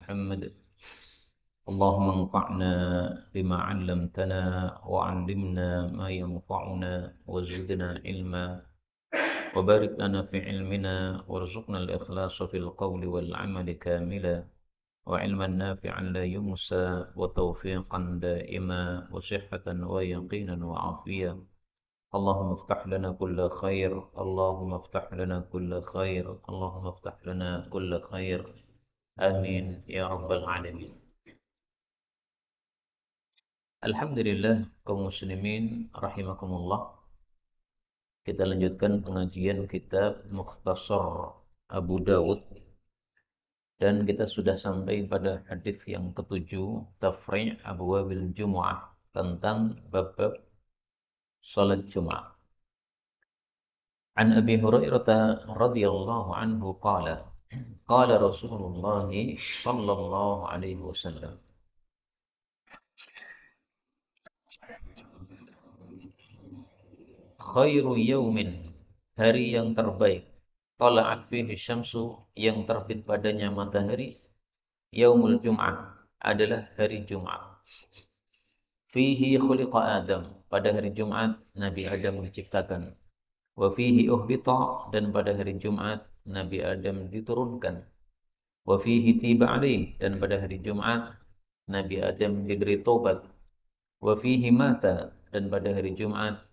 محمد. اللهم انفعنا بما علمتنا وعلمنا ما ينفعنا وزدنا علما وبارك لنا في علمنا وارزقنا الإخلاص في القول والعمل كاملا وعلما نافعا لا ينسى وتوفيقا دائما وصحة ويقينا وعافية. اللهم افتح لنا كل خير، اللهم افتح لنا كل خير، اللهم افتح لنا كل خير. آمين يا رب العالمين. Alhamdulillah kaum muslimin rahimakumullah. Kita lanjutkan pengajian kitab Mukhtasar Abu Dawud dan kita sudah sampai pada hadis yang ketujuh, Tafri' Abwabil Jumu'ah, tentang bab-bab salat Jumat. An Abi Hurairah radhiyallahu anhu qala qala Rasulullah sallallahu alaihi wasallam, khairu yaumin, hari yang terbaik, tala'at fihi syamsu, yang terbit padanya matahari, yaumul jum'ah, adalah hari Jumat. Fihi khuliqa Adam, pada hari Jumat Nabi Adam diciptakan. Wa fihi uhbita, dan pada hari Jumat Nabi Adam diturunkan. Wa fihi tiba alaih, dan pada hari Jumat Nabi Adam diberi tobat. Wa fihi mata, dan pada hari Jumat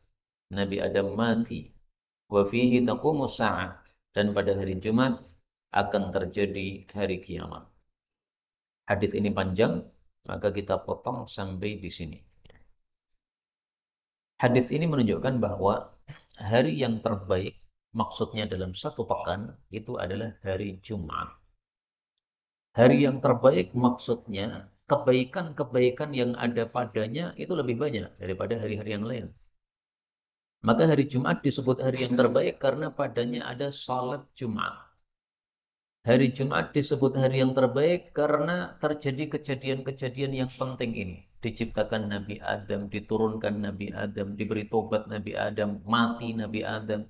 Nabi Adam mati. Wa fihi taqumus sa'ah, dan pada hari Jumat akan terjadi hari kiamat. Hadis ini panjang, maka kita potong sampai di sini. Hadis ini menunjukkan bahwa hari yang terbaik, maksudnya dalam satu pekan, itu adalah hari Jumat. Hari yang terbaik maksudnya kebaikan-kebaikan yang ada padanya itu lebih banyak daripada hari-hari yang lain. Maka hari Jumat disebut hari yang terbaik karena padanya ada salat Jumat. Hari Jumat disebut hari yang terbaik karena terjadi kejadian-kejadian yang penting ini. Diciptakan Nabi Adam, diturunkan Nabi Adam, diberi tobat Nabi Adam, mati Nabi Adam.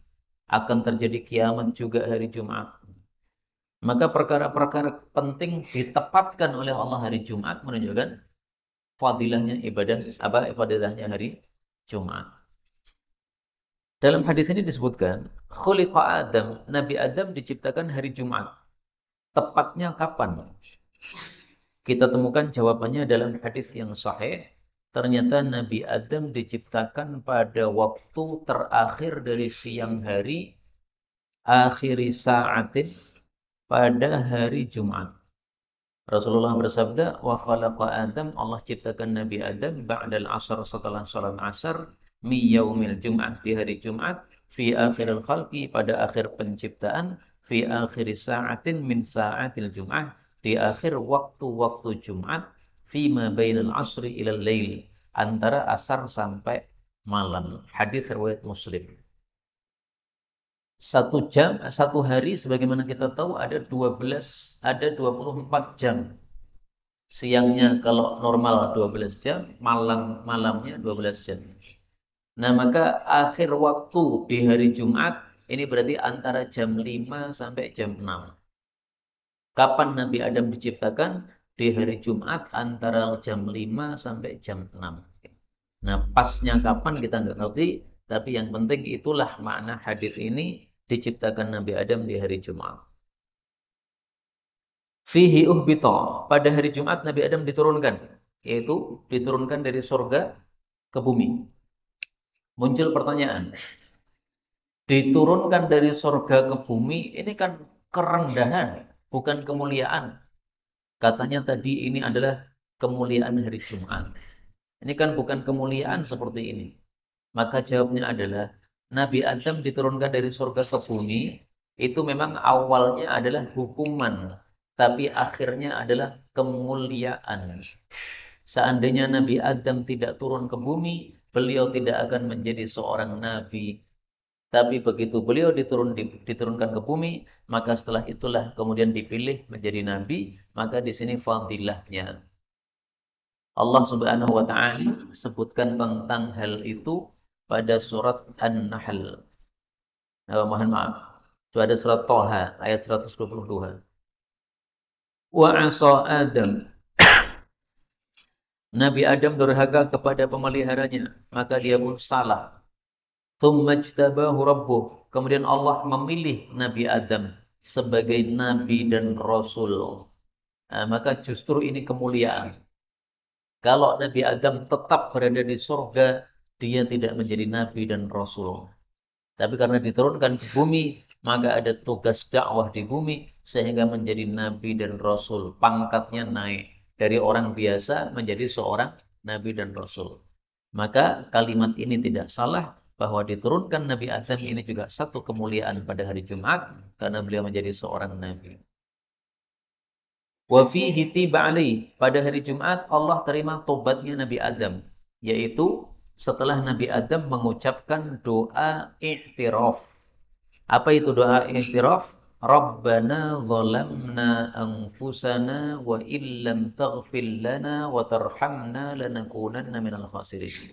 Akan terjadi kiamat juga hari Jumat. Maka perkara-perkara penting ditepatkan oleh Allah hari Jumat, menunjukkan fadilahnya fadilahnya hari Jumat. Dalam hadis ini disebutkan, khuliqa Adam, Nabi Adam diciptakan hari Jumat. Tepatnya kapan? Kita temukan jawabannya dalam hadis yang sahih. Ternyata Nabi Adam diciptakan pada waktu terakhir dari siang hari, akhiri sa'atin, pada hari Jumat. Rasulullah bersabda, wa khalaqa Adam, Allah ciptakan Nabi Adam ba'dal asar, setelah salat asar, mi yaumil Jum'ah, di hari Jumat, fi akhiril khalqi, pada akhir penciptaan, fi akhir sa'atin min sa'atil Jum'ah, di akhir waktu-waktu Jumat, fi ma bainal asri ilal lail, antara asar sampai malam. Hadis riwayat Muslim. Satu hari sebagaimana kita tahu ada 24 jam. Siangnya kalau normal 12 jam, malamnya 12 jam. Nah, maka akhir waktu di hari Jumat ini berarti antara jam 5 sampai jam 6. Kapan Nabi Adam diciptakan? Di hari Jumat antara jam 5 sampai jam 6. Nah, pasnya kapan kita nggak ngerti, tapi yang penting itulah makna hadis ini, diciptakan Nabi Adam di hari Jumat. Fihi uhbita, pada hari Jumat Nabi Adam diturunkan, yaitu diturunkan dari surga ke bumi. Muncul pertanyaan, diturunkan dari surga ke bumi, ini kan kerendahan, bukan kemuliaan. Katanya tadi ini adalah kemuliaan hari Jumat. Ini kan bukan kemuliaan seperti ini. Maka jawabnya adalah, Nabi Adam diturunkan dari surga ke bumi, itu memang awalnya adalah hukuman, tapi akhirnya adalah kemuliaan. Seandainya Nabi Adam tidak turun ke bumi, beliau tidak akan menjadi seorang nabi. Tapi begitu beliau diturunkan ke bumi, maka setelah itulah kemudian dipilih menjadi nabi, maka di sini fadilahnya. Allah Subhanahu wa taala sebutkan tentang hal itu pada surat An-Nahl. Mohon maaf. Itu ada surat Thaha ayat 122. Wa asa Adam. Nabi Adam durhaka kepada pemeliharanya, maka dia pun salah. Tsumma ijtabahu rabbuh. Kemudian Allah memilih Nabi Adam sebagai nabi dan rasul. Nah, maka justru ini kemuliaan. Kalau Nabi Adam tetap berada di surga, dia tidak menjadi nabi dan rasul. Tapi karena diturunkan ke bumi, maka ada tugas dakwah di bumi sehingga menjadi nabi dan rasul. Pangkatnya naik dari orang biasa menjadi seorang nabi dan rasul. Maka kalimat ini tidak salah bahwa diturunkan Nabi Adam ini juga satu kemuliaan pada hari Jumat karena beliau menjadi seorang nabi. Wa fihi tiba alaih. Pada hari Jumat Allah terima tobatnya Nabi Adam, yaitu setelah Nabi Adam mengucapkan doa i'tiraf. Apa itu doa i'tiraf? Rabbana zalamna anfusana wa illam taghfir lana wa tarhamna lanakunanna minal khasirin.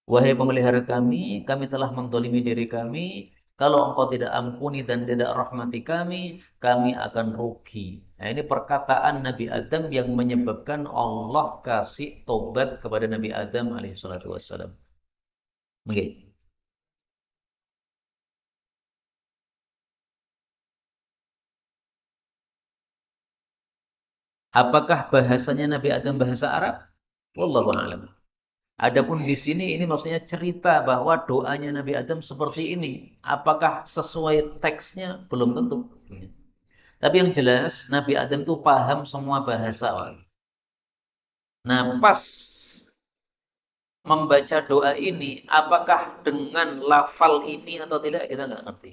Wahai pemelihara kami telah menzalimi diri kami. Kalau engkau tidak ampuni dan tidak rahmati kami akan rugi. Nah, ini perkataan Nabi Adam yang menyebabkan Allah kasih tobat kepada Nabi Adam alaihissalatu wassalam. Okay. Apakah bahasanya Nabi Adam bahasa Arab? Wallahu a'lam. Adapun di sini ini maksudnya cerita bahwa doanya Nabi Adam seperti ini. Apakah sesuai teksnya? Belum tentu. Tapi yang jelas Nabi Adam itu paham semua bahasa. Nah, pas membaca doa ini, apakah dengan lafal ini atau tidak, kita nggak ngerti.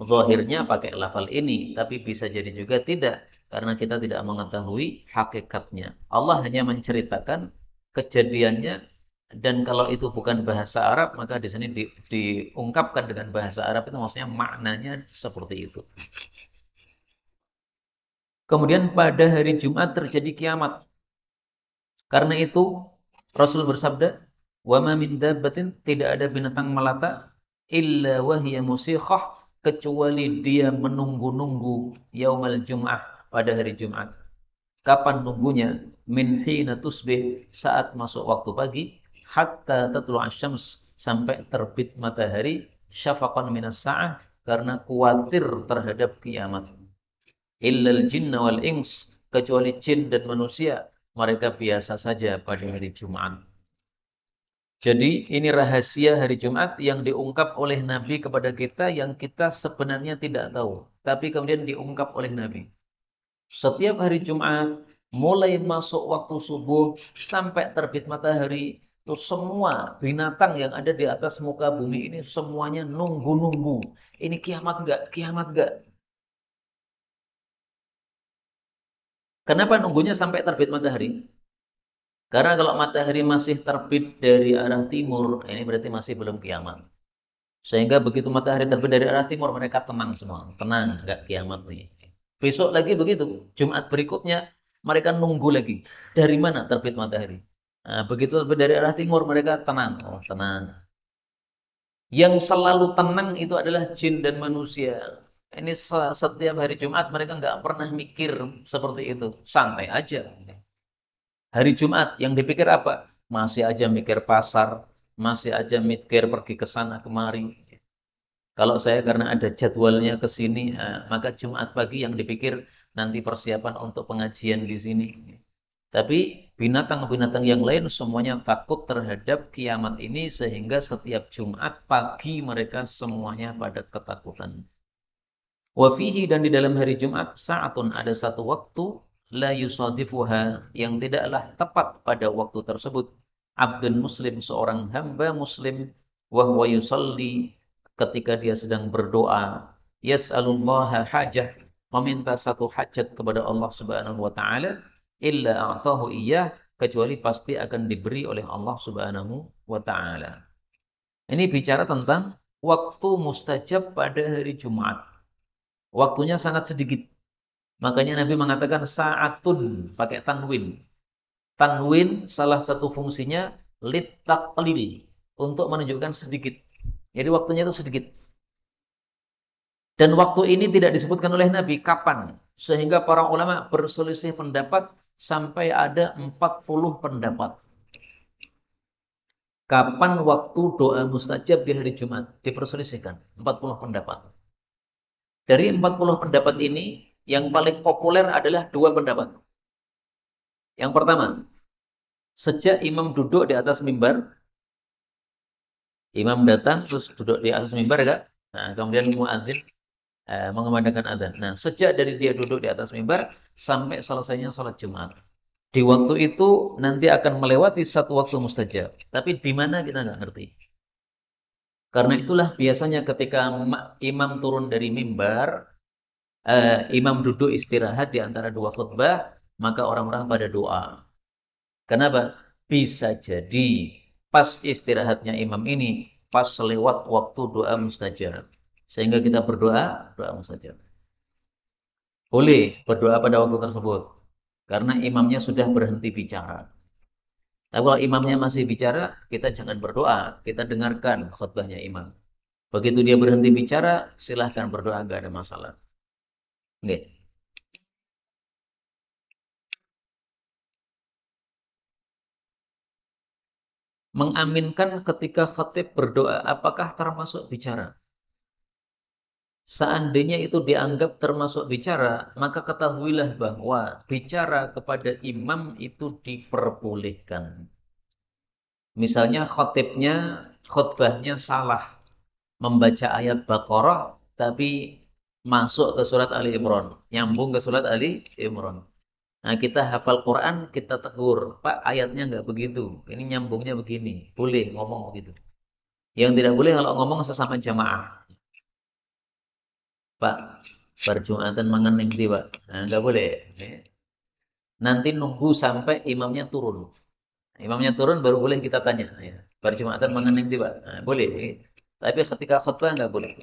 Zahirnya pakai lafal ini, tapi bisa jadi juga tidak, karena kita tidak mengetahui hakikatnya. Allah hanya menceritakan kejadiannya, dan kalau itu bukan bahasa Arab, maka di sini diungkapkan dengan bahasa Arab, itu maksudnya maknanya seperti itu. Kemudian pada hari Jumat terjadi kiamat. Karena itu Rasul bersabda, "Wa ma min dabbatin," tidak ada binatang melata, "illa wahiya musikhah," kecuali dia menunggu-nunggu yaumal Jum'ah, pada hari Jumat. Kapan nunggunya? Min hina tusbih, saat masuk waktu pagi, hatta tatlu'a syams, sampai terbit matahari, syafaqan minas sa'ah, karena khawatir terhadap kiamat. Illal jinna wal ins, kecuali jin dan manusia, mereka biasa saja pada hari Jumat. Jadi ini rahasia hari Jumat yang diungkap oleh Nabi kepada kita yang kita sebenarnya tidak tahu. Tapi kemudian diungkap oleh Nabi. Setiap hari Jumat, mulai masuk waktu subuh sampai terbit matahari, itu semua binatang yang ada di atas muka bumi ini semuanya nunggu-nunggu. Ini kiamat enggak? Kiamat enggak? Kenapa nunggunya sampai terbit matahari? Karena kalau matahari masih terbit dari arah timur, ini berarti masih belum kiamat. Sehingga begitu matahari terbit dari arah timur, mereka tenang semua. Tenang, enggak kiamat nih. Besok lagi begitu, Jumat berikutnya, mereka nunggu lagi. Dari mana terbit matahari? Nah, begitu terbit dari arah timur, mereka tenang. Oh, tenang. Yang selalu tenang itu adalah jin dan manusia. Ini setiap hari Jumat mereka nggak pernah mikir seperti itu. Santai aja. Hari Jumat yang dipikir apa? Masih aja mikir pasar, masih aja mikir pergi ke sana kemari. Kalau saya karena ada jadwalnya ke sini, maka Jumat pagi yang dipikir nanti persiapan untuk pengajian di sini. Tapi binatang-binatang yang lain semuanya takut terhadap kiamat ini sehingga setiap Jumat pagi mereka semuanya pada ketakutan. Wafihi, dan di dalam hari Jumat, sa'atun, ada satu waktu, la yusadifuha, yang tidaklah tepat pada waktu tersebut, abdun muslim, seorang hamba muslim, wahwa yusalli, ketika dia sedang berdoa, yas'alullaha hajah, meminta satu hajat kepada Allah Subhanahu wa taala, illa a'tahu iyyah, kecuali pasti akan diberi oleh Allah Subhanahu wa taala. Ini bicara tentang waktu mustajab pada hari Jumat. Waktunya sangat sedikit. Makanya Nabi mengatakan sa'atun, pakai tanwin. Tanwin salah satu fungsinya littaqlil, untuk menunjukkan sedikit. Jadi waktunya itu sedikit. Dan waktu ini tidak disebutkan oleh Nabi kapan. Sehingga para ulama berselisih pendapat sampai ada 40 pendapat. Kapan waktu doa mustajab di hari Jumat? Diperselisihkan, 40 pendapat. Dari 40 pendapat ini, yang paling populer adalah dua pendapat. Yang pertama, sejak imam duduk di atas mimbar, imam datang terus duduk di atas mimbar, kan? Nah, kemudian muadzin mengumandangkan adzan. Nah, sejak dari dia duduk di atas mimbar sampai selesainya sholat Jumat. Di waktu itu nanti akan melewati satu waktu mustajab. Tapi di mana kita nggak ngerti. Karena itulah biasanya ketika imam turun dari mimbar, imam duduk istirahat di antara dua khutbah, maka orang-orang pada doa. Kenapa? Bisa jadi pas istirahatnya imam ini, pas lewat waktu doa mustajab. Sehingga kita berdoa, doa mustajab. Boleh berdoa pada waktu tersebut. Karena imamnya sudah berhenti bicara. Tapi kalau imamnya masih bicara, kita jangan berdoa. Kita dengarkan khutbahnya imam. Begitu dia berhenti bicara, silahkan berdoa, nggak ada masalah. Oke. Mengaminkan ketika khatib berdoa, apakah termasuk bicara? Seandainya itu dianggap termasuk bicara, maka ketahuilah bahwa bicara kepada imam itu diperbolehkan. Misalnya khutbahnya salah, membaca ayat Baqarah, tapi masuk ke surat Ali Imran, nyambung ke surat Ali Imran. Nah, kita hafal Quran, kita tegur, Pak, ayatnya nggak begitu, ini nyambungnya begini, boleh ngomong begitu. Yang tidak boleh kalau ngomong sesama jamaah, Pak, perjumatan mangan nanti, Pak. Nah, nggak boleh. Nanti nunggu sampai imamnya turun. Imamnya turun baru boleh kita tanya. Ya. Perjumatan mangan nanti, Pak. Nah, boleh. Tapi ketika khutbah nggak boleh.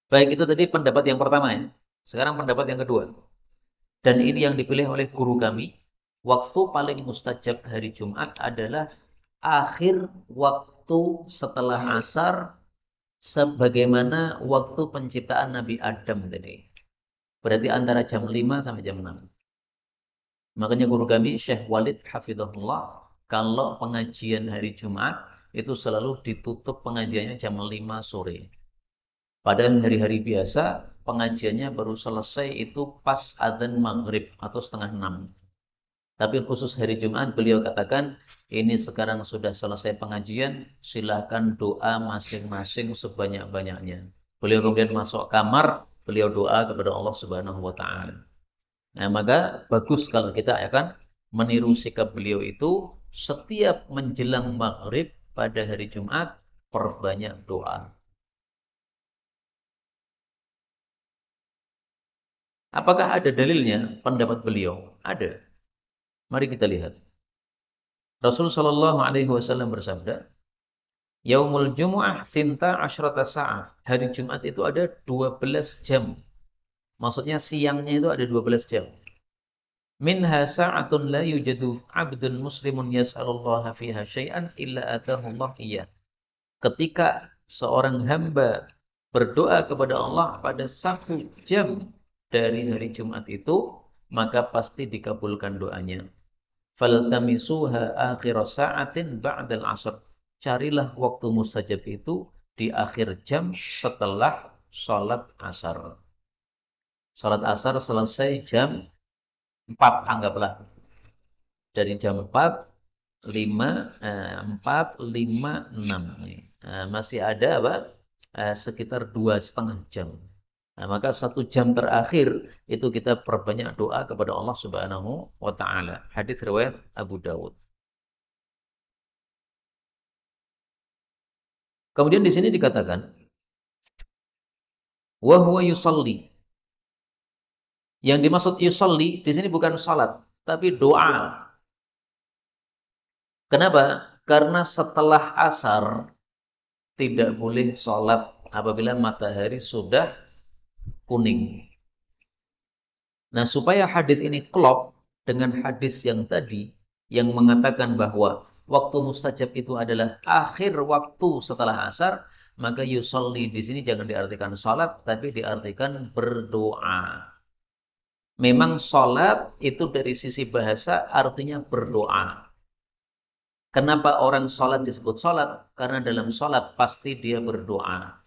Baik, itu tadi pendapat yang pertama ya. Sekarang pendapat yang kedua. Dan ini yang dipilih oleh guru kami. Waktu paling mustajab hari Jumat adalah akhir waktu setelah asar, sebagaimana waktu penciptaan Nabi Adam tadi. Berarti antara jam 5 sampai jam 6. Makanya guru kami Syekh Walid Hafidhullah, kalau pengajian hari Jumat itu selalu ditutup pengajiannya jam 5 sore. Padahal hari-hari biasa pengajiannya baru selesai itu pas adzan maghrib atau setengah 6. Tapi khusus hari Jumat beliau katakan, ini sekarang sudah selesai pengajian, silahkan doa masing-masing sebanyak-banyaknya. Beliau kemudian masuk kamar, beliau doa kepada Allah Subhanahu wa taala. Nah, maka bagus kalau kita akan meniru sikap beliau itu setiap menjelang maghrib pada hari Jumat, perbanyak doa. Apakah ada dalilnya pendapat beliau? Ada. Mari kita lihat. Rasul Shallallahu Alaihi Wasallam bersabda, Yaumul Jumu'ah thinta asyrata sa'ah. Hari Jumat itu ada 12 jam. Maksudnya siangnya itu ada 12 jam. Minha sa'atun la yujadu 'abdun muslimun yas'alullaha fiha syai'an illa atahu Allah iyyah. Ketika seorang hamba berdoa kepada Allah pada 1 jam dari hari Jumat itu, maka pasti dikabulkan doanya. Faltamisuha akhir sa'atin ba'dal 'asr. Carilah waktu mustajab itu di akhir jam setelah salat asar. Salat asar selesai jam 4 anggaplah. Dari jam 4, 5, 4, 5, 6. Masih ada apa? Sekitar 2,5 jam. Nah, maka 1 jam terakhir itu kita perbanyak doa kepada Allah Subhanahu wa taala. Hadis riwayat Abu Dawud. Kemudian di sini dikatakan wa huwa yusalli. Yang dimaksud yusalli di sini bukan salat, tapi doa. Kenapa? Karena setelah asar tidak boleh salat apabila matahari sudah kuning. Nah, supaya hadis ini klop dengan hadis yang tadi yang mengatakan bahwa waktu mustajab itu adalah akhir waktu setelah asar, maka yusolli di sini jangan diartikan salat, tapi diartikan berdoa. Memang sholat itu dari sisi bahasa artinya berdoa. Kenapa orang sholat disebut sholat? Karena dalam sholat pasti dia berdoa.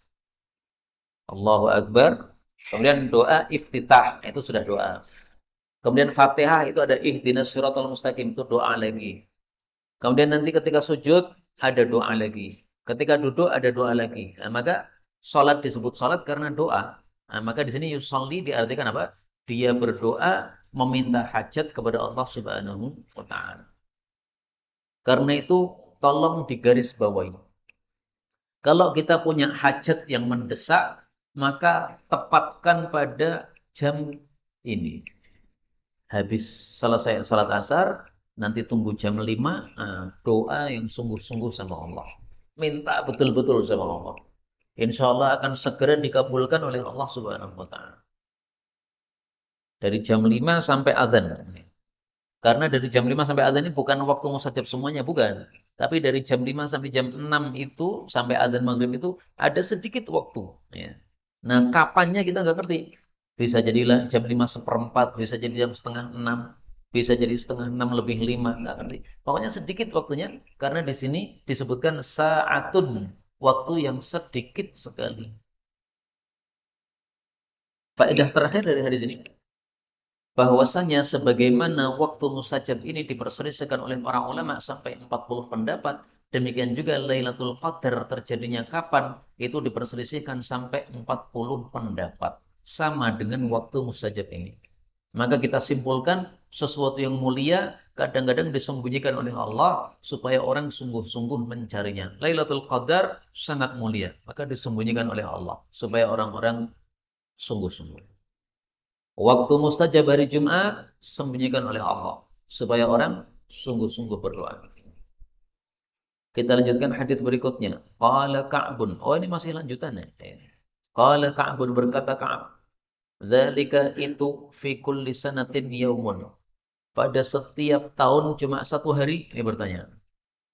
Allahu Akbar. Kemudian doa iftitah, itu sudah doa. Kemudian Fatihah itu ada ihdinas siratal mustaqim, itu doa lagi. Kemudian nanti ketika sujud ada doa lagi. Ketika duduk ada doa lagi. Nah, maka sholat disebut sholat karena doa. Nah, maka di sini yusolli diartikan apa? Dia berdoa meminta hajat kepada Allah Subhanahu wa taala. Karena itu tolong digarisbawahi. Kalau kita punya hajat yang mendesak, maka tepatkan pada jam ini. Habis selesai salat asar, nanti tunggu jam 5, doa yang sungguh-sungguh sama Allah. Minta betul-betul sama Allah. Insya Allah akan segera dikabulkan oleh Allah Subhanahu wa taala. Dari jam 5 sampai adzan. Karena dari jam 5 sampai adzan ini bukan waktu mustajab semuanya, bukan. Tapi dari jam 5 sampai jam 6 itu, sampai adzan maghrib itu, ada sedikit waktu. Ya. Nah, kapannya kita nggak ngerti. Bisa jadi jam 5 seperempat, bisa jadi jam setengah 6, bisa jadi setengah 6 lebih 5, nggak ngerti. Pokoknya sedikit waktunya, karena di sini disebutkan sa'atun, waktu yang sedikit sekali. Faedah terakhir dari hadis ini, bahwasanya sebagaimana waktu mustajab ini diperselisihkan oleh para ulama sampai 40 pendapat, demikian juga Lailatul Qadar terjadinya kapan, itu diperselisihkan sampai 40 pendapat. Sama dengan waktu mustajab ini. Maka kita simpulkan sesuatu yang mulia kadang-kadang disembunyikan oleh Allah supaya orang sungguh-sungguh mencarinya. Lailatul Qadar sangat mulia, maka disembunyikan oleh Allah supaya orang-orang sungguh-sungguh. Waktu mustajab hari Jumat sembunyikan oleh Allah supaya orang sungguh-sungguh berdoa. Kita lanjutkan hadis berikutnya. Qala Ka'bun. Oh, ini masih lanjutannya. Qala Ka'bun, berkata Ka'ab, dzalika itu fi kulli sanatin yaumun. Pada setiap tahun cuma satu hari, ini bertanya.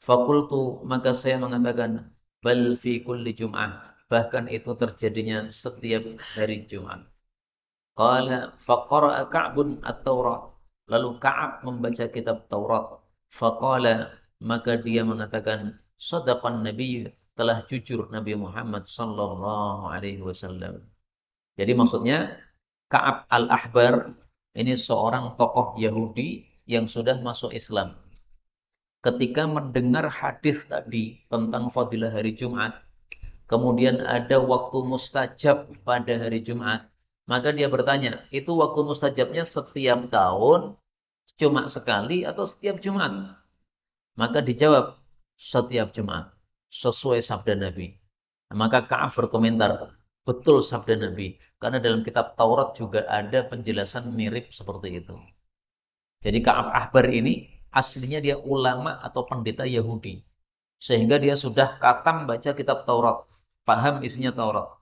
Fakultu, maka saya mengatakan, bal fi kulli Jum'ah. Bahkan itu terjadinya setiap hari Jumat. Qala faqara'a Ka'bun at-Taurat. Lalu Ka'ab membaca kitab Taurat. Faqala, maka dia mengatakan, sadaqan Nabi, telah jujur Nabi Muhammad sallallahu alaihi wasallam. Jadi maksudnya Ka'ab al-Ahbar ini seorang tokoh Yahudi yang sudah masuk Islam. Ketika mendengar hadis tadi tentang fadilah hari Jumat, kemudian ada waktu mustajab pada hari Jumat, maka dia bertanya, itu waktu mustajabnya setiap tahun, cuma sekali, atau setiap Jumat? Maka dijawab, setiap Jumat, sesuai sabda Nabi. Maka Ka'ab berkomentar, betul sabda Nabi. Karena dalam kitab Taurat juga ada penjelasan mirip seperti itu. Jadi Ka'ab Ahbar ini, aslinya dia ulama atau pendeta Yahudi. Sehingga dia sudah khatam baca kitab Taurat. Paham isinya Taurat.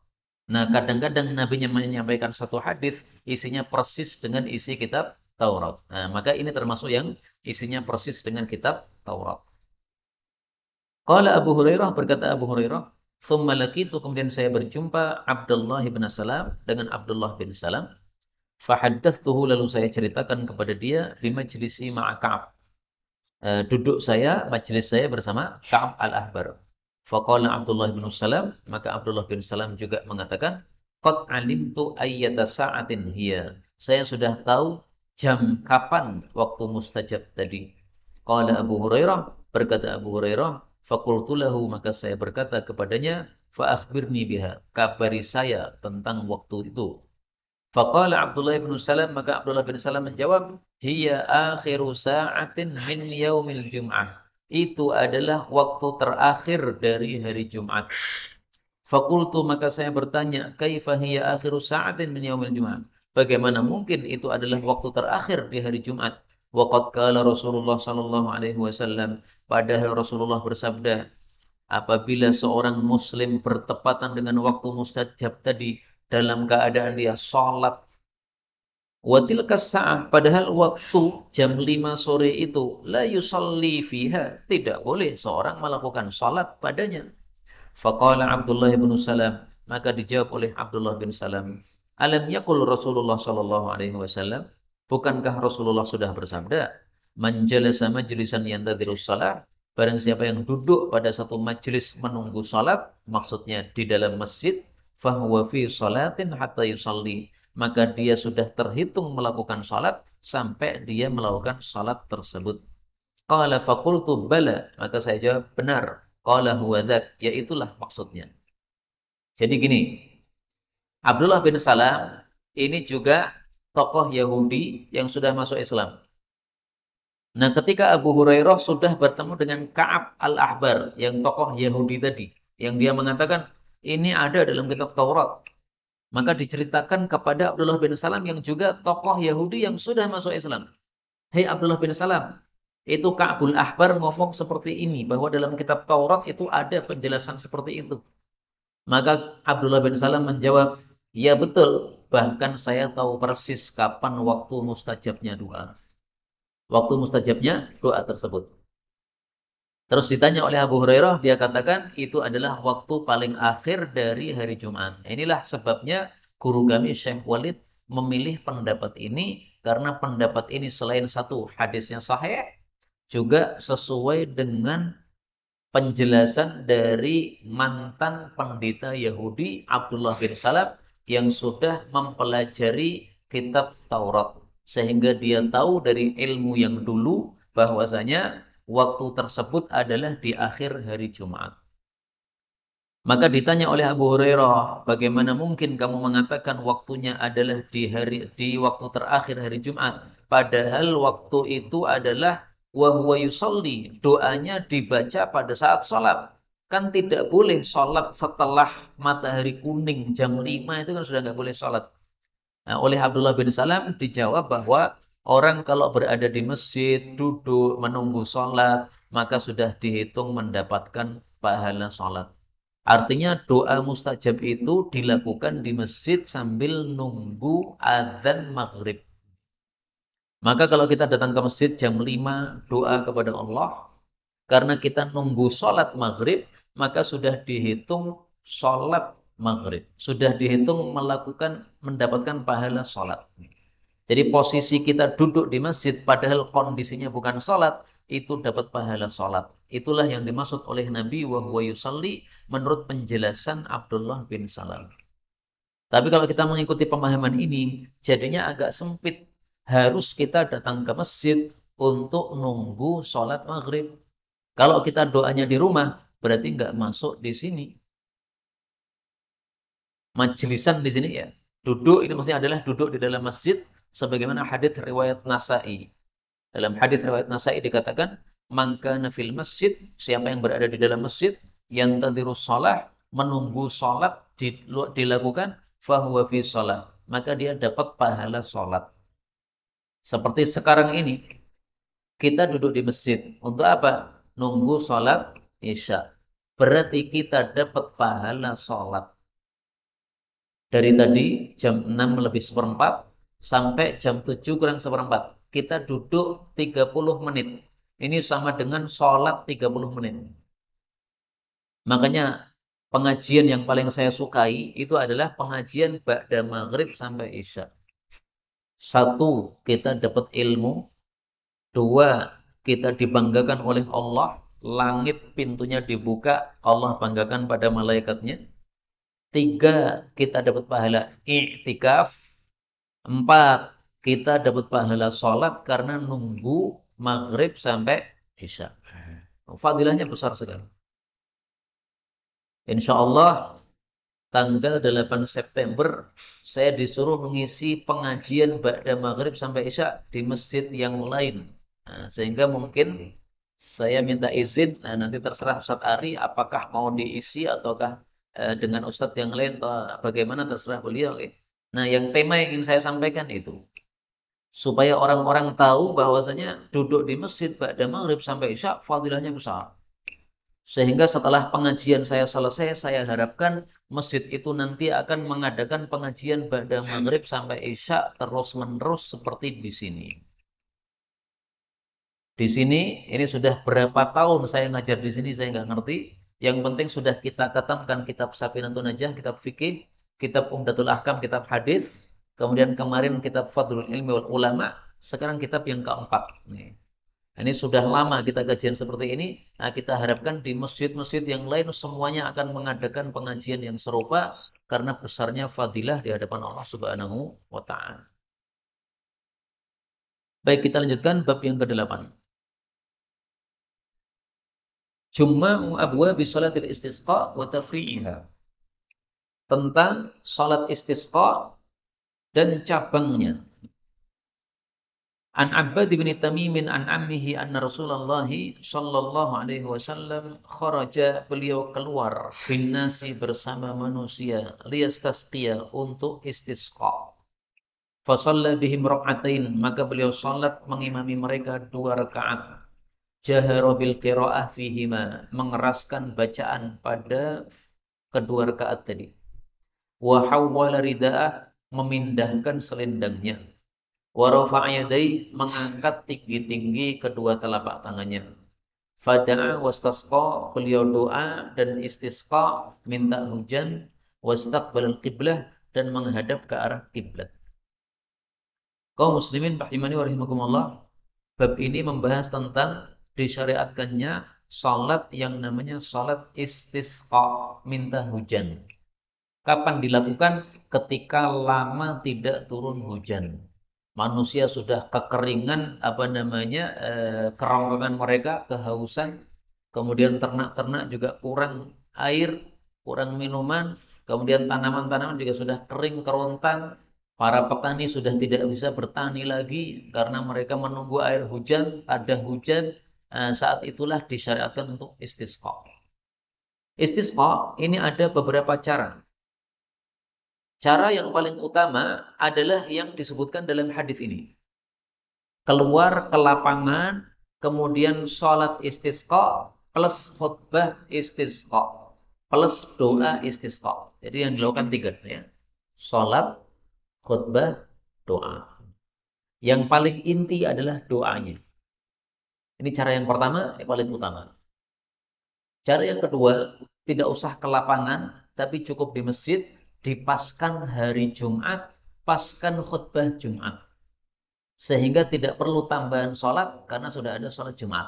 Nah, kadang-kadang Nabi menyampaikan satu hadis isinya persis dengan isi kitab Taurat. Nah, maka ini termasuk yang isinya persis dengan kitab Taurat. Qala Abu Hurairah, berkata Abu Hurairah, "Tsumma laqitu," kemudian saya berjumpa Abdullah bin Salam dengan Abdullah bin Salam. Fahaddatsuhu, lalu saya ceritakan kepada dia di majlisi ma'a Ka'ab. Duduk saya, majlis saya bersama Ka'ab al-Ahbar. Faqala Abdullah bin Salam, maka Abdullah bin Salam juga mengatakan, qad alimtu ayyata sa'atin hiya. Saya sudah tahu jam kapan waktu mustajab tadi. Qala Abu Hurairah, berkata Abu Hurairah, faqultu lahu, maka saya berkata kepadanya, fa akhbirni biha, kabari saya tentang waktu itu. Faqala Abdullah bin Salam, maka Abdullah bin Salam menjawab, hiya akhiru sa'atin min yaumil Jum'ah. Itu adalah waktu terakhir dari hari Jumat. Fakultu, maka saya bertanya, kaifa hiya akhiru sa'atin min yaumil Jum'ah? Bagaimana mungkin itu adalah waktu terakhir di hari Jumat? Waqad qala Rasulullah sallallahu alaihi wasallam, padahal Rasulullah bersabda, apabila seorang muslim bertepatan dengan waktu mustajab tadi dalam keadaan dia sholat, watil kasa'ah, padahal waktu jam 5 sore itu la yusalli fiha, tidak boleh seorang melakukan salat padanya. Faqala Abdullah bin Salam, maka dijawab oleh Abdullah bin Salam, alam yaqul Rasulullah sallallahu alaihi wasallam, Bukankah Rasulullah sudah bersabda, "Man jalasa majlisan yantadhirus shalah," barang siapa yang duduk pada satu majelis menunggu salat, maksudnya di dalam masjid, fahuwa fi shalatin hatta yusalli, maka dia sudah terhitung melakukan salat sampai dia melakukan salat tersebut. Qala faqultu bala, maka saya jawab benar. Qala huwa dzak, ya itulah maksudnya. Jadi gini, Abdullah bin Salam ini juga tokoh Yahudi yang sudah masuk Islam. Nah, ketika Abu Hurairah sudah bertemu dengan Ka'ab al-Ahbar, yang tokoh Yahudi tadi, yang dia mengatakan, ini ada dalam kitab Taurat. Maka diceritakan kepada Abdullah bin Salam yang juga tokoh Yahudi yang sudah masuk Islam. Hei Abdullah bin Salam, itu Ka'bul Ahbar ngomong seperti ini, bahwa dalam kitab Taurat itu ada penjelasan seperti itu. Maka Abdullah bin Salam menjawab, ya betul, bahkan saya tahu persis kapan waktu mustajabnya doa. Waktu mustajabnya doa tersebut. Terus ditanya oleh Abu Hurairah, dia katakan itu adalah waktu paling akhir dari hari Jumat. Inilah sebabnya guru kami Syekh Walid memilih pendapat ini, karena pendapat ini selain satu hadisnya sahih, juga sesuai dengan penjelasan dari mantan pendeta Yahudi Abdullah bin Salam yang sudah mempelajari kitab Taurat, sehingga dia tahu dari ilmu yang dulu bahwasanya waktu tersebut adalah di akhir hari Jumat. Maka ditanya oleh Abu Hurairah, bagaimana mungkin kamu mengatakan waktunya adalah di waktu terakhir hari Jumat, padahal waktu itu adalah wa huwa yusalli, doanya dibaca pada saat sholat. Kan tidak boleh sholat setelah matahari kuning jam 5 itu kan sudah nggak boleh sholat. Nah, oleh Abdullah bin Salam dijawab bahwa orang kalau berada di masjid, duduk, menunggu sholat, maka sudah dihitung mendapatkan pahala sholat. Artinya doa mustajab itu dilakukan di masjid sambil nunggu azan maghrib. Maka kalau kita datang ke masjid jam 5 doa kepada Allah, karena kita nunggu sholat maghrib, maka sudah dihitung sholat maghrib. Sudah dihitung mendapatkan pahala sholat. Jadi posisi kita duduk di masjid padahal kondisinya bukan sholat, itu dapat pahala sholat. Itulah yang dimaksud oleh Nabi wa huwa yusalli menurut penjelasan Abdullah bin Salam. Tapi kalau kita mengikuti pemahaman ini, jadinya agak sempit. Harus kita datang ke masjid untuk nunggu sholat maghrib. Kalau kita doanya di rumah, berarti nggak masuk di sini. Majlisan di sini ya. Duduk ini maksudnya adalah duduk di dalam masjid, sebagaimana hadits riwayat Nasa'i. Dalam hadits riwayat Nasa'i dikatakan, man kana fil masjid, siapa yang berada di dalam masjid, yang tadhirus shalah, menunggu salat dilakukan, fahuwa fi shalah, maka dia dapat pahala salat. Seperti sekarang ini, kita duduk di masjid. Untuk apa? Nunggu salat Isya. Berarti kita dapat pahala salat. Dari tadi jam 6 lebih seperempat sampai jam 7 kurang seperempat. Kita duduk 30 menit. Ini sama dengan sholat 30 menit. Makanya pengajian yang paling saya sukai itu adalah pengajian ba'da maghrib sampai isya. Satu, kita dapat ilmu. Dua, kita dibanggakan oleh Allah. Langit pintunya dibuka, Allah banggakan pada malaikatnya. Tiga, kita dapat pahala i'tikaf. Empat, kita dapat pahala sholat karena nunggu maghrib sampai isya. Fadilahnya besar sekali. Insya Allah tanggal 8 September saya disuruh mengisi pengajian ba'da maghrib sampai isya di masjid yang lain. Nah, sehingga mungkin saya minta izin, nanti terserah Ustadz Ari apakah mau diisi ataukah dengan Ustadz yang lain atau bagaimana, terserah beliau. Nah, yang tema yang ingin saya sampaikan itu supaya orang-orang tahu bahwasanya duduk di masjid ba'da maghrib sampai isya fadilahnya besar. Sehingga setelah pengajian saya selesai, saya harapkan masjid itu nanti akan mengadakan pengajian ba'da maghrib sampai isya terus-menerus seperti di sini. Di sini, ini sudah berapa tahun saya ngajar di sini, saya nggak ngerti. Yang penting sudah kita katamkan kitab Safinatun Najah, kitab fikih, kitab Umdatul Ahkam, kitab hadis. kemudian kemarin kitab Fadlul Ilmi wal Ulama, sekarang kitab yang keempat. Nih. Ini sudah lama kita kajian seperti ini. Nah, kita harapkan di masjid-masjid yang lain semuanya akan mengadakan pengajian yang serupa karena besarnya fadilah di hadapan Allah Subhanahu wa taala. Baik, kita lanjutkan bab yang ke-8. Juma'u abwabi salatil istisqa wa tafri'iha. Tentang salat istisqa dan cabangnya. An Abbad bin Tamimin an ammihi anna Rasulullah sallallahu alaihi wasallam kharaja, beliau keluar bin nasi bersama manusia liyastasqiya, untuk istisqa. Fa shalla bihim rak'atain, maka beliau salat mengimami mereka 2 rakaat. Jahara bil qiraah fihima, mengeraskan bacaan pada kedua rakaat tadi. Wa hawwala rida'ah, memindahkan selendangnya. Wa rafa'a yadayhi, mengangkat tinggi-tinggi kedua telapak tangannya. Fada'a wastasqa, beliau doa dan istisqa, minta hujan. Wastaqbalal qiblah, dan menghadap ke arah kiblat. Kaum muslimin rahimani wa rahimakumullah, bab ini membahas tentang disyariatkannya salat yang namanya salat istisqa, minta hujan. Kapan dilakukan? Ketika lama tidak turun hujan. Manusia sudah kekeringan, kerongkongan mereka kehausan, kemudian ternak-ternak juga kurang air, kurang minuman, kemudian tanaman-tanaman juga sudah kering kerontang. Para petani sudah tidak bisa bertani lagi karena mereka menunggu air hujan, ada hujan. Saat itulah disyariatkan untuk istisqa. Istisqa ini ada beberapa cara. Cara yang paling utama adalah yang disebutkan dalam hadis ini. Keluar ke lapangan, kemudian sholat istisqa, plus khutbah istisqa, plus doa istisqa. Jadi yang dilakukan 3. Ya. Sholat, khutbah, doa. Yang paling inti adalah doanya. Ini cara yang pertama, yang paling utama. Cara yang kedua, tidak usah ke lapangan, tapi cukup di masjid, dipaskan hari Jumat, paskan khutbah Jumat. Sehingga tidak perlu tambahan sholat karena sudah ada sholat Jumat.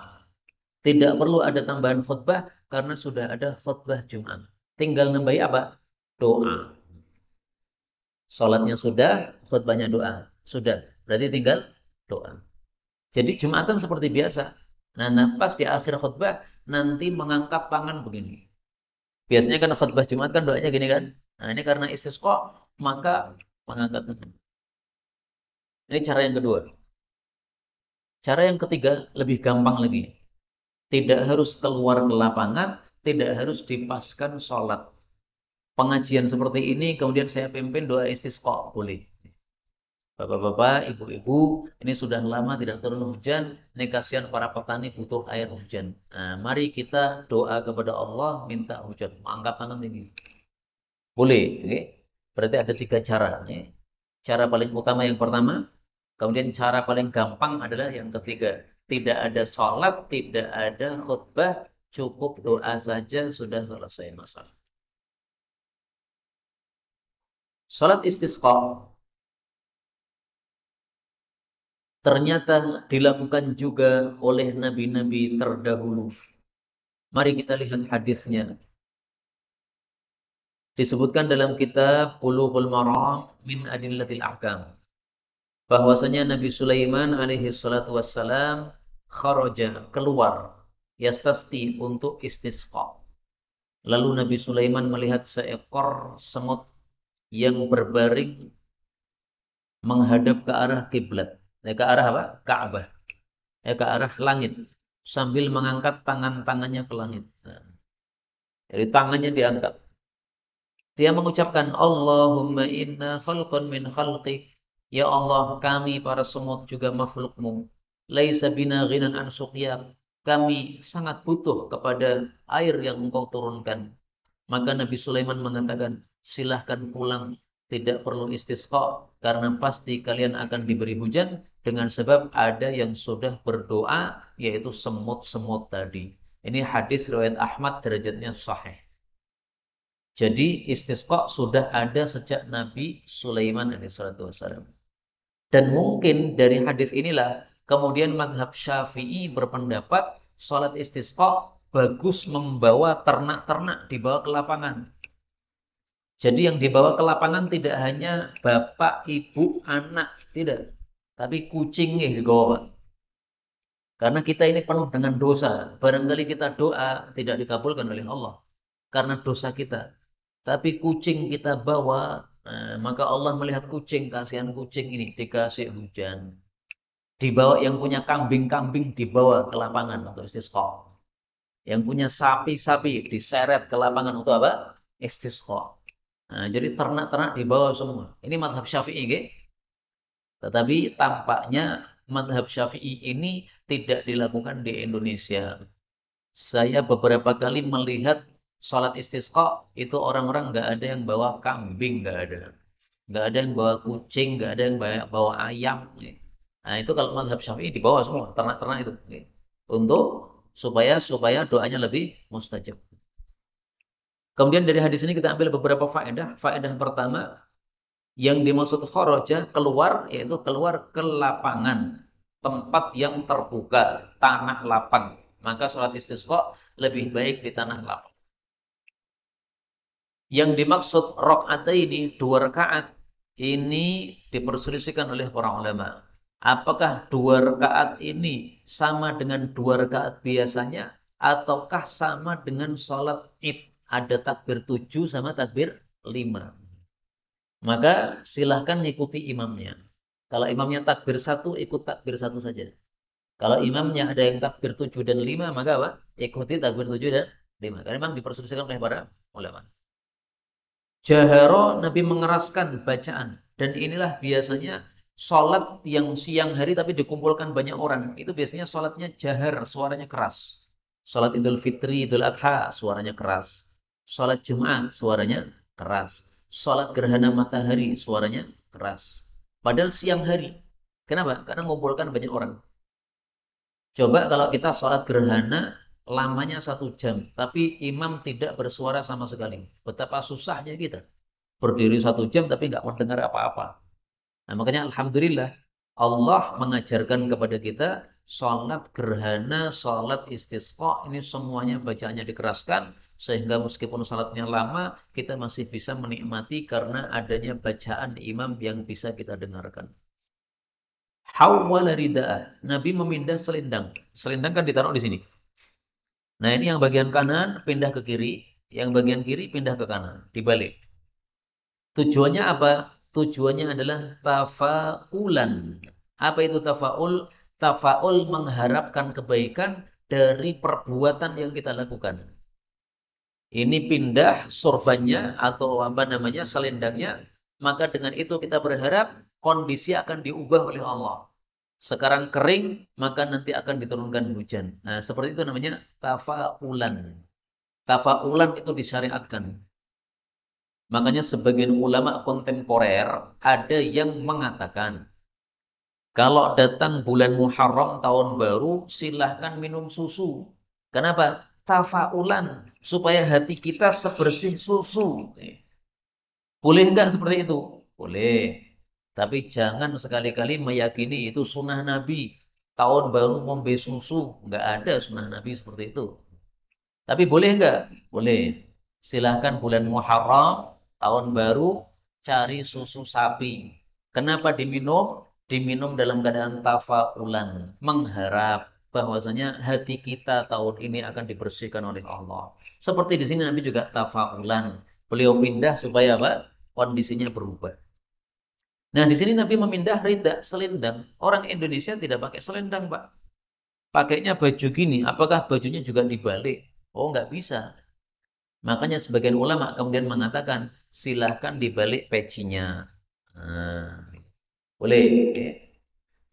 Tidak perlu ada tambahan khutbah karena sudah ada khutbah Jumat. Tinggal nambahi apa? Doa. Sholatnya sudah, khutbahnya doa. Sudah, berarti tinggal doa. Jadi Jumatan seperti biasa. Nah, pas di akhir khutbah, nanti mengangkat tangan begini. Biasanya kan khutbah Jumat kan doanya gini kan. Nah, ini karena istisqa, maka mengangkat tangan. Ini cara yang kedua. Cara yang ketiga lebih gampang lagi. Tidak harus keluar ke lapangan, tidak harus dipaskan sholat. Pengajian seperti ini kemudian saya pimpin doa istisqa, boleh. Bapak-bapak, ibu-ibu, ini sudah lama tidak turun hujan, ini kasihan para petani butuh air hujan. Nah, mari kita doa kepada Allah, minta hujan. Angkat tangan tinggi. Boleh, okay? Berarti ada 3 cara. Okay? Cara paling utama yang pertama, kemudian cara paling gampang adalah yang ketiga. Tidak ada sholat, tidak ada khutbah, cukup doa saja sudah selesai masalah. Sholat istisqa ternyata dilakukan juga oleh nabi-nabi terdahulu. Mari kita lihat hadisnya. Disebutkan dalam kitab Bulughul Maram min Adillatil Ahkam. Bahwasanya Nabi Sulaiman alaihi salatu wassalam kharaja, keluar, yastasqi, untuk istisqa. Lalu Nabi Sulaiman melihat seekor semut yang berbaring menghadap ke arah kiblat. Ke arah apa? Ka'bah. Ke arah langit. Sambil mengangkat tangan-tangannya ke langit. Jadi tangannya diangkat. Dia mengucapkan, Allahumma inna khalqan min khalqik. Ya Allah, kami para semut juga makhlukmu. Laisa bina ghinan an suqyak. Kami sangat butuh kepada air yang engkau turunkan. Maka Nabi Sulaiman mengatakan, silahkan pulang. Tidak perlu istisqa. Karena pasti kalian akan diberi hujan. Dengan sebab ada yang sudah berdoa, yaitu semut-semut tadi. Ini hadis riwayat Ahmad, derajatnya sahih. Jadi istisqa sudah ada sejak Nabi Sulaiman alaihissalam. Dan mungkin dari hadis inilah kemudian mazhab Syafi'i berpendapat sholat istisqa bagus membawa ternak-ternak dibawa ke lapangan. Jadi yang dibawa ke lapangan tidak hanya bapak, ibu, anak, tidak. Tapi kucingnya dibawa. Karena kita ini penuh dengan dosa. Barangkali kita doa tidak dikabulkan oleh Allah. Karena dosa kita. Tapi kucing kita bawa, maka Allah melihat kucing, kasihan kucing ini dikasih hujan. Dibawa yang punya kambing-kambing dibawa ke lapangan untuk istisqa. Yang punya sapi-sapi diseret ke lapangan untuk apa? Istisqa. Nah, jadi ternak-ternak dibawa semua. Ini mazhab Syafi'i, gitu. Tetapi tampaknya mazhab Syafi'i ini tidak dilakukan di Indonesia. Saya beberapa kali melihat sholat istisqa itu orang-orang nggak ada yang bawa kambing, nggak ada. Nggak ada yang bawa kucing, nggak ada yang bawa ayam. Nah itu kalau mazhab Syafi'i dibawa semua ternak-ternak itu. Untuk supaya doanya lebih mustajab. Kemudian dari hadis ini kita ambil beberapa faedah. Faedah pertama, yang dimaksud kharaja keluar, yaitu keluar ke lapangan, tempat yang terbuka, tanah lapang. Maka sholat istisqa lebih baik di tanah lapang. Yang dimaksud rakaataini, 2 rakaat, ini diperselisihkan oleh para ulama. Apakah 2 rakaat ini sama dengan 2 rakaat biasanya, ataukah sama dengan sholat id? Ada takbir 7 sama takbir 5. Maka silahkan ikuti imamnya. Kalau imamnya takbir 1, ikut takbir 1 saja. Kalau imamnya ada yang takbir 7 dan 5, maka apa? Ikuti takbir 7 dan 5. Karena memang diperselisihkan oleh para ulama. Jaharo, Nabi mengeraskan bacaan. Dan inilah biasanya sholat yang siang hari tapi dikumpulkan banyak orang. Itu biasanya sholatnya jahar, suaranya keras. Sholat Idul Fitri, Idul Adha, suaranya keras. Sholat Jumat, suaranya keras. Sholat gerhana matahari, suaranya keras. Padahal siang hari. Kenapa? Karena mengumpulkan banyak orang. Coba kalau kita sholat gerhana, lamanya 1 jam, tapi imam tidak bersuara sama sekali. Betapa susahnya kita. Berdiri 1 jam tapi nggak mendengar apa-apa. Nah, makanya Alhamdulillah, Allah mengajarkan kepada kita sholat gerhana, sholat istisqa, ini semuanya bacaannya dikeraskan, sehingga meskipun sholatnya lama, kita masih bisa menikmati karena adanya bacaan imam yang bisa kita dengarkan. Hawwala rida'ah, Nabi memindah selendang. Selendang kan ditaruh di sini. Nah, ini yang bagian kanan pindah ke kiri, yang bagian kiri pindah ke kanan, dibalik. Tujuannya apa? Tujuannya adalah tafaulan. Apa itu tafaul? Tafaul mengharapkan kebaikan dari perbuatan yang kita lakukan. Ini pindah sorbannya atau apa namanya selendangnya, maka dengan itu kita berharap kondisi akan diubah oleh Allah. Sekarang kering, maka nanti akan diturunkan hujan. Nah, seperti itu namanya tafaulan. Tafaulan itu disyariatkan. Makanya sebagian ulama kontemporer ada yang mengatakan, kalau datang bulan Muharram tahun baru, silahkan minum susu. Kenapa? Tafaulan, supaya hati kita sebersih susu. Boleh enggak seperti itu? Boleh. Tapi jangan sekali-kali meyakini itu sunnah Nabi. Tahun baru ngombe susu. Enggak ada sunnah Nabi seperti itu. Tapi boleh enggak? Boleh. Silahkan bulan Muharram, tahun baru, cari susu sapi. Kenapa diminum? Diminum dalam keadaan tafaulan. Mengharap bahwasanya hati kita tahun ini akan dibersihkan oleh Allah. Seperti di sini Nabi juga tafaulan. Beliau pindah supaya apa? Kondisinya berubah. Nah, di sini Nabi memindah rida, selendang. Orang Indonesia tidak pakai selendang, Pak. Pakainya baju gini, apakah bajunya juga dibalik? Oh, nggak bisa. Makanya sebagian ulama kemudian mengatakan, silahkan dibalik pecinya. Nah, boleh.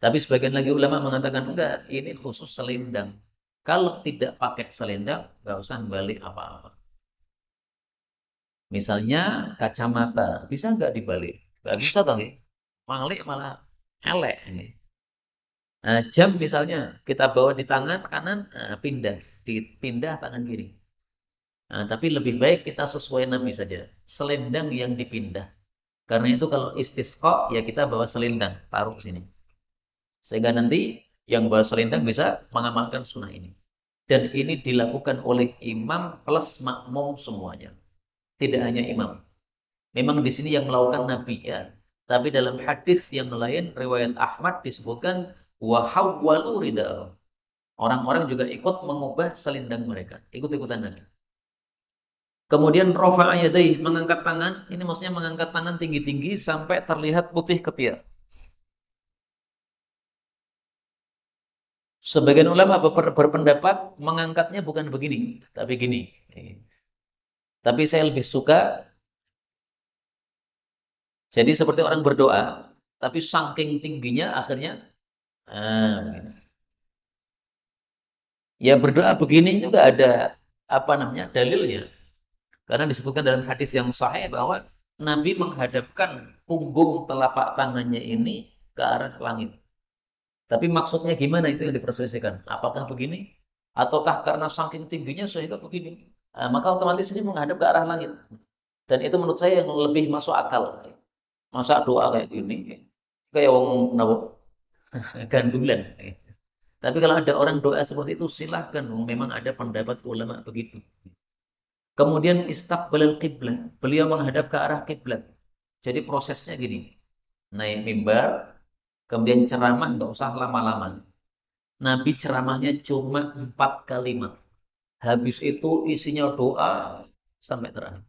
Tapi sebagian lagi ulama mengatakan, enggak, ini khusus selendang. Kalau tidak pakai selendang, nggak usah balik apa-apa. Misalnya kacamata, bisa nggak dibalik? Nggak bisa dong, ya. Malik malah elek ini. Nah, jam misalnya kita bawa di tangan kanan, pindah, dipindah tangan kiri. Nah, tapi lebih baik kita sesuai Nabi saja. Selendang yang dipindah. Karena itu kalau istisqa ya kita bawa selendang, taruh ke sini. Sehingga nanti yang bawa selendang bisa mengamalkan sunnah ini. Dan ini dilakukan oleh imam plus makmum semuanya. Tidak hanya imam. Memang di sini yang melakukan Nabi ya. Tapi dalam hadis yang lain riwayat Ahmad disebutkan wahawwalu rida'ah. Orang-orang juga ikut mengubah selendang mereka, ikut-ikutan Nabi. Kemudian rafa'a yadayhi, mengangkat tangan, ini maksudnya mengangkat tangan tinggi-tinggi sampai terlihat putih ketiak. Sebagian ulama berpendapat mengangkatnya bukan begini, tapi gini. Tapi saya lebih suka, jadi seperti orang berdoa, tapi saking tingginya akhirnya, begini. Ya berdoa begini juga ada apa namanya dalilnya. Karena disebutkan dalam hadis yang sahih bahwa Nabi menghadapkan punggung telapak tangannya ini ke arah langit. Tapi maksudnya gimana itu yang diperselisihkan. Apakah begini? Ataukah karena saking tingginya sehingga begini? Maka otomatis ini menghadap ke arah langit. Dan itu menurut saya yang lebih masuk akal. Masa doa kayak gini, kayak wong nabo gandulan. Tapi kalau ada orang doa seperti itu silahkan. Memang ada pendapat ulama begitu. Kemudian istaqbalal qiblah. Beliau menghadap ke arah kiblat. Jadi prosesnya gini. Naik mimbar, kemudian ceramah nggak usah lama-lama. Nabi ceramahnya cuma 4 kalimat. Habis itu isinya doa sampai terakhir.